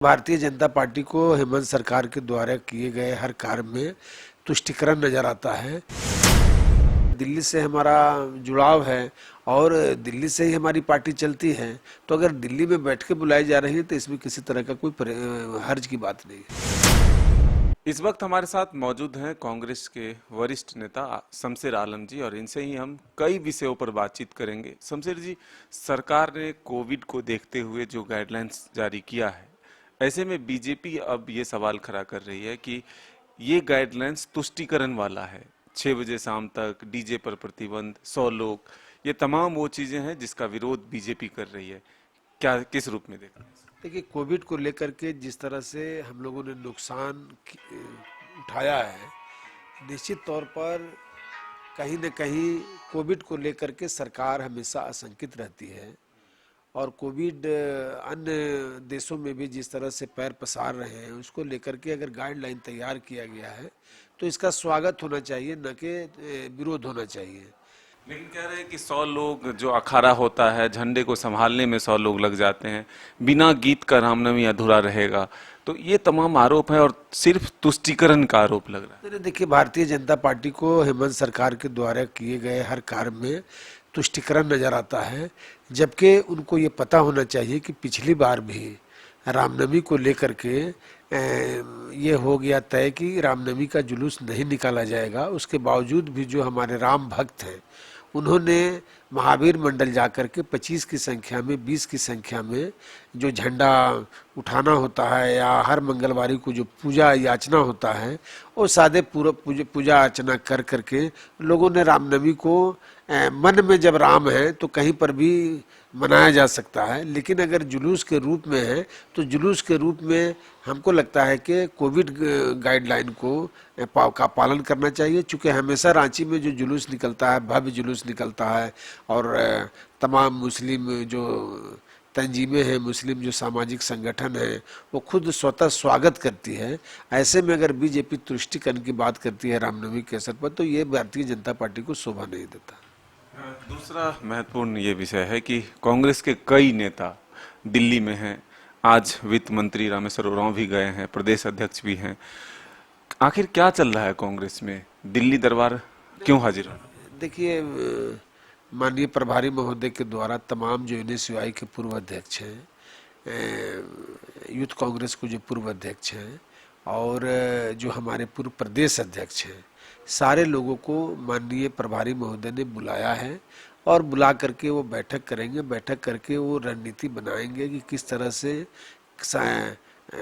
Bharatiya Janata party को हेमंत सरकार के द्वारा किए गए हर कार्य में तुष्टिकरण नजर आता है। दिल्ली से हमारा जुड़ाव है और दिल्ली से ही हमारी पार्टी चलती है, तो अगर दिल्ली में बैठ के बुलाई जा रही है तो इसमें किसी तरह का कोई हर्ज की बात नहीं है। इस वक्त हमारे साथ मौजूद हैं कांग्रेस के वरिष्ठ नेता शमशेर आलम जी और इनसे ही हम कई विषयों पर बातचीत करेंगे। शमशेर जी, सरकार ने कोविड को देखते हुए जो गाइडलाइंस जारी किया है, ऐसे में बीजेपी अब ये सवाल खड़ा कर रही है कि ये गाइडलाइंस तुष्टीकरण वाला है। 6 बजे शाम तक डीजे पर प्रतिबंध, 100 लोग, ये तमाम वो चीजें हैं जिसका विरोध बीजेपी कर रही है। क्या किस रूप में देख रहे हैं? देखिए, कोविड को लेकर के जिस तरह से हम लोगों ने नुकसान उठाया है, निश्चित तौर पर कहीं न कहीं कोविड को लेकर के सरकार हमेशा आशंकित रहती है और कोविड अन्य देशों में भी जिस तरह से पैर पसार रहे हैं, उसको लेकर के अगर गाइडलाइन तैयार किया गया है तो इसका स्वागत होना चाहिए, न कि विरोध होना चाहिए। लेकिन कह रहे हैं कि 100 लोग जो अखाड़ा होता है, झंडे को संभालने में 100 लोग लग जाते हैं, बिना गीत का रामनवमी अधूरा रहेगा। तो ये तमाम आरोप है और सिर्फ तुष्टीकरण का आरोप लग रहा है। देखिए, भारतीय जनता पार्टी को हेमंत सरकार के द्वारा किए गए हर कार्य में तुष्टीकरण नजर आता है, जबकि उनको ये पता होना चाहिए कि पिछली बार भी रामनवमी को लेकर के ये हो गया तय कि रामनवमी का जुलूस नहीं निकाला जाएगा। उसके बावजूद भी जो हमारे राम भक्त हैं, उन्होंने महावीर मंडल जाकर के 25 की संख्या में, 20 की संख्या में जो झंडा उठाना होता है या हर मंगलवारी को जो पूजा याचना होता है, वो सादे पूरा पूजा अर्चना कर करके लोगों ने रामनवमी को मन में जब राम है तो कहीं पर भी मनाया जा सकता है। लेकिन अगर जुलूस के रूप में है तो जुलूस के रूप में हमको लगता है कि कोविड गाइडलाइन को का पालन करना चाहिए। चूँकि हमेशा रांची में जो जुलूस निकलता है, भव्य जुलूस निकलता है और तमाम मुस्लिम जो तंजीमें हैं, मुस्लिम जो सामाजिक संगठन है, वो खुद स्वतः स्वागत करती है। ऐसे में अगर बीजेपी तुष्टीकरण की बात करती है रामनवमी के अवसर पर, तो ये भारतीय जनता पार्टी को शोभा नहीं देता। दूसरा महत्वपूर्ण ये विषय है कि कांग्रेस के कई नेता दिल्ली में हैं। आज वित्त मंत्री रामेश्वर उरांव भी गए हैं, प्रदेश अध्यक्ष भी हैं। आखिर क्या चल रहा है कांग्रेस में? दिल्ली दरबार क्यों हाजिर हो? देखिए, माननीय प्रभारी महोदय के द्वारा तमाम जो NSUI के पूर्व अध्यक्ष हैं, यूथ कांग्रेस को जो पूर्व अध्यक्ष हैं और जो हमारे पूर्व प्रदेश अध्यक्ष हैं, सारे लोगों को माननीय प्रभारी महोदय ने बुलाया है और बुला करके वो बैठक करेंगे। बैठक करके वो रणनीति बनाएंगे कि किस तरह से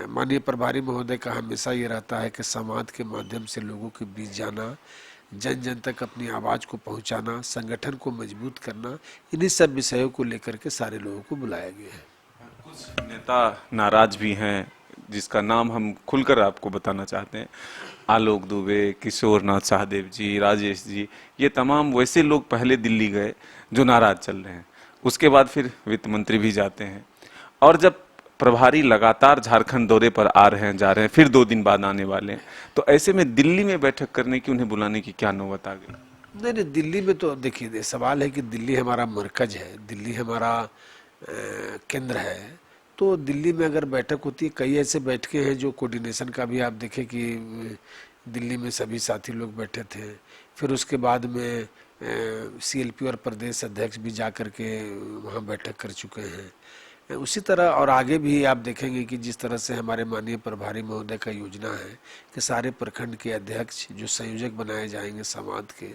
माननीय प्रभारी महोदय का हमेशा ये रहता है कि संवाद के माध्यम से लोगों के बीच जाना, जन जन तक अपनी आवाज़ को पहुंचाना, संगठन को मजबूत करना, इन्हीं सब विषयों को लेकर के सारे लोगों को बुलाया गया है। कुछ नेता नाराज भी हैं, जिसका नाम हम खुलकर आपको बताना चाहते हैं। आलोक दुबे, किशोर नाथ शाहदेव जी, राजेश जी, ये तमाम वैसे लोग पहले दिल्ली गए जो नाराज चल रहे हैं। उसके बाद फिर वित्त मंत्री भी जाते हैं और जब प्रभारी लगातार झारखंड दौरे पर आ रहे हैं, जा रहे हैं, फिर 2 दिन बाद आने वाले हैं, तो ऐसे में दिल्ली में बैठक करने की, उन्हें बुलाने की क्या नौबत आ गई? नहीं, दिल्ली में तो देखिए, सवाल है कि दिल्ली हमारा मरकज है, दिल्ली हमारा केंद्र है। तो दिल्ली में अगर बैठक होती है, कई ऐसे बैठकें हैं जो कोऑर्डिनेशन का भी आप देखें कि दिल्ली में सभी साथी लोग बैठे थे। फिर उसके बाद में CLP और प्रदेश अध्यक्ष भी जा कर के वहाँ बैठक कर चुके हैं। उसी तरह और आगे भी आप देखेंगे कि जिस तरह से हमारे माननीय प्रभारी महोदय का योजना है कि सारे प्रखंड के अध्यक्ष जो संयोजक बनाए जाएंगे समाज के,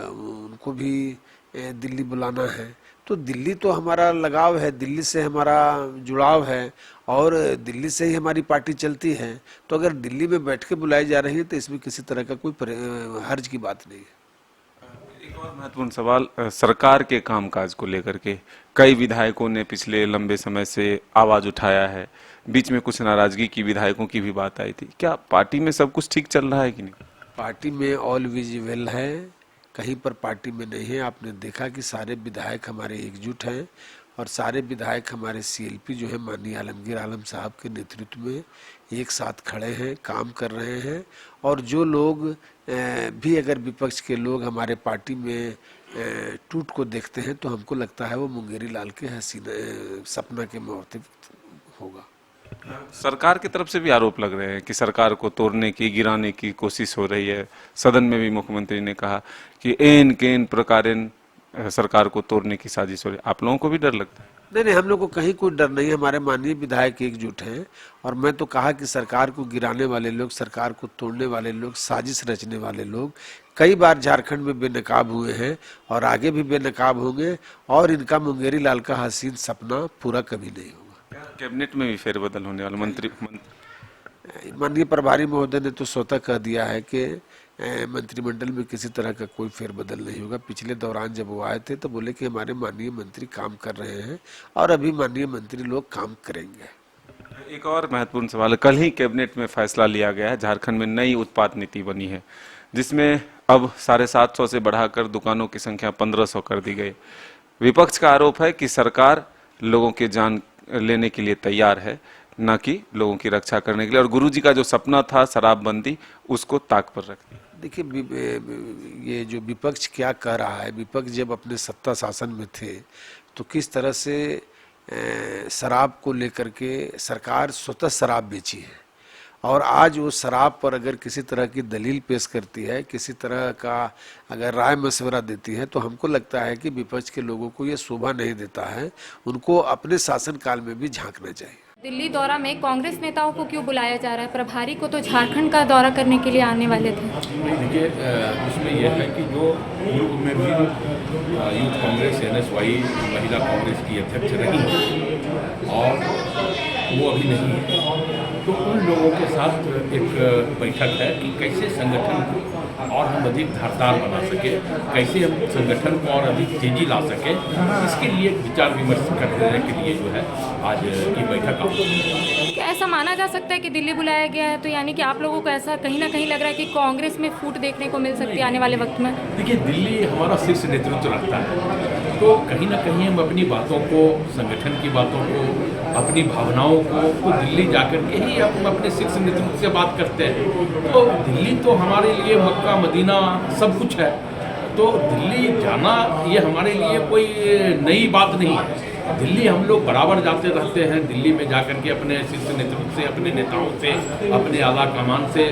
उनको भी दिल्ली बुलाना है। तो दिल्ली तो हमारा लगाव है, दिल्ली से हमारा जुड़ाव है और दिल्ली से ही हमारी पार्टी चलती है। तो अगर दिल्ली में बैठ के बुलाई जा रही है तो इसमें किसी तरह का कोई हर्ज की बात नहीं है। एक और महत्वपूर्ण सवाल, सरकार के कामकाज को लेकर के कई विधायकों ने पिछले लंबे समय से आवाज उठाया है। बीच में कुछ नाराजगी की विधायकों की भी बात आई थी। क्या पार्टी में सब कुछ ठीक चल रहा है कि नहीं? पार्टी में ऑल विजिबल है, कहीं पर पार्टी में नहीं है। आपने देखा कि सारे विधायक हमारे एकजुट हैं और सारे विधायक हमारे CLP जो है माननीय आलमगीर आलम साहब के नेतृत्व में एक साथ खड़े हैं, काम कर रहे हैं। और जो लोग भी अगर विपक्ष के लोग हमारे पार्टी में टूट को देखते हैं तो हमको लगता है वो मुंगेरी लाल के हसीना सपना के मुताबिक होगा। सरकार की तरफ से भी आरोप लग रहे हैं कि सरकार को तोड़ने की, गिराने की कोशिश हो रही है। सदन में भी मुख्यमंत्री ने कहा कि एन केन प्रकारेण सरकार को तोड़ने की साजिश हो रही है। आप लोगों को भी डर लगता है? नहीं नहीं, हम लोग को कहीं कोई डर नहीं है। हमारे माननीय विधायक एकजुट हैं और मैं तो कहा कि सरकार को गिराने वाले लोग, सरकार को तोड़ने वाले लोग, साजिश रचने वाले लोग कई बार झारखंड में बेनकाब हुए हैं और आगे भी बेनकाब होंगे और इनका मुंगेरी लाल का हसीन सपना पूरा कभी नहीं होगा। कैबिनेट में भी फेरबदल होने वाला माननीय प्रभारी महोदय ने तो स्वतः कह दिया है कि मंत्रिमंडल में किसी तरह का कोई फेरबदल नहीं होगा। पिछले दौरान जब वो आए थे तो बोले कि हमारे माननीय मंत्री काम कर रहे हैं और अभी माननीय मंत्री लोग काम करेंगे। एक और महत्वपूर्ण सवाल है, कल ही कैबिनेट में फैसला लिया गया है, झारखंड में नई उत्पाद नीति बनी है जिसमें अब 750 से बढ़ाकर दुकानों की संख्या 1500 कर दी गई। विपक्ष का आरोप है कि सरकार लोगों की जान लेने के लिए तैयार है, न कि लोगों की रक्षा करने के लिए, और गुरुजी का जो सपना था शराबबंदी उसको ताक पर रखती है। देखिए, ये जो विपक्ष क्या कह रहा है, विपक्ष जब अपने सत्ता शासन में थे तो किस तरह से शराब को लेकर के सरकार स्वतः शराब बेची है और आज वो शराब पर अगर किसी तरह की दलील पेश करती है, किसी तरह का अगर राय मशवरा देती है तो हमको लगता है कि विपक्ष के लोगों को ये शोभा नहीं देता है। उनको अपने शासनकाल में भी झांकना चाहिए। दिल्ली दौरा में कांग्रेस नेताओं को क्यों बुलाया जा रहा है? प्रभारी को तो झारखंड का दौरा करने के लिए आने वाले थे। देखिए, उसमें यह है कि जो पूर्व में भी यूथ कांग्रेस NSY महिला कांग्रेस की अध्यक्ष रही और वो अभी नहीं है, तो उन लोगों के साथ एक बैठक है कि कैसे संगठन को और हम अधिक धारदार बना सके, कैसे हम संगठन को और अधिक तेजी ला सके, इसके लिए विचार विमर्श करने के लिए जो है आज की बैठक आई। क्या ऐसा माना जा सकता है कि दिल्ली बुलाया गया है तो यानी कि आप लोगों को ऐसा कहीं ना कहीं लग रहा है कि कांग्रेस में फूट देखने को मिल सकती है आने वाले वक्त में? देखिए, दिल्ली हमारा शीर्ष नेतृत्व रखता है, तो कहीं ना कहीं हम अपनी बातों को, संगठन की बातों को, अपनी भावनाओं को दिल्ली जाकर के ही हम अपने शीर्ष नेतृत्व से बात करते हैं। तो दिल्ली तो हमारे लिए मक्का मदीना सब कुछ है, तो दिल्ली जाना ये हमारे लिए कोई नई बात नहीं है। दिल्ली हम लोग बराबर जाते रहते हैं। दिल्ली में जाकर के अपने शीर्ष नेतृत्व से, अपने नेताओं से, अपने आला कमान से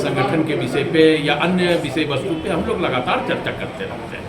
संगठन के विषय पे या अन्य विषय वस्तु पे हम लोग लगातार चर्चा करते रहते हैं।